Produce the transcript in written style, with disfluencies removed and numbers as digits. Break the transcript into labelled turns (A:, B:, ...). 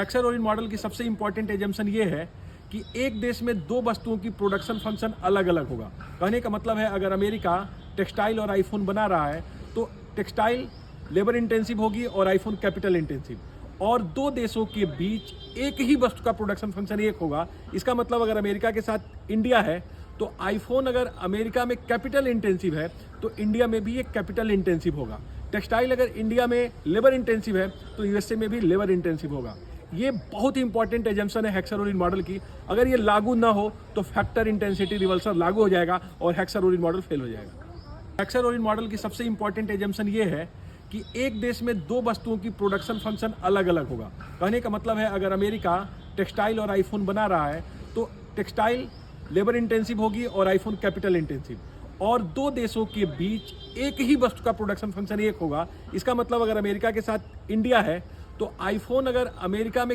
A: Excel Orient model की सबसे important assumption ये है कि एक देश में दो वस्तुओं की प्रोडक्शन फंक्शन अलग अलग होगा। कहने का मतलब है अगर अमेरिका टेक्सटाइल और आईफोन बना रहा है तो टेक्सटाइल लेबर इंटेंसिव होगी और आईफोन कैपिटल इंटेंसिव, और दो देशों के बीच एक ही वस्तु का प्रोडक्शन फंक्शन एक होगा। इसका मतलब अगर अमेरिका के साथ इंडिया है तो आईफोन अगर अमेरिका में कैपिटल इंटेंसिव है तो इंडिया में भी एक कैपिटल इंटेंसिव होगा। टेक्सटाइल अगर इंडिया में लेबर इंटेंसिव है तो यूएसए में भी लेबर इंटेंसिव होगा। ये बहुत ही इंपॉर्टेंट एजम्पशन है एक्सेल ओरिएंट मॉडल की। अगर ये लागू ना हो तो फैक्टर इंटेंसिटी रिवर्सल लागू हो जाएगा और एक्सेल ओरिएंट मॉडल फेल हो जाएगा। एक्सेल ओरिएंट मॉडल की सबसे इंपॉर्टेंट एजम्पशन ये है कि एक देश में दो वस्तुओं की प्रोडक्शन फंक्शन अलग अलग होगा। कहने का मतलब है अगर अमेरिका टेक्सटाइल और आईफोन बना रहा है तो टेक्सटाइल लेबर इंटेंसिव होगी और आईफोन कैपिटल इंटेंसिव, और दो देशों के बीच एक ही वस्तु का प्रोडक्शन फंक्शन एक होगा। इसका मतलब अगर अमेरिका के साथ इंडिया है तो आईफोन अगर अमेरिका में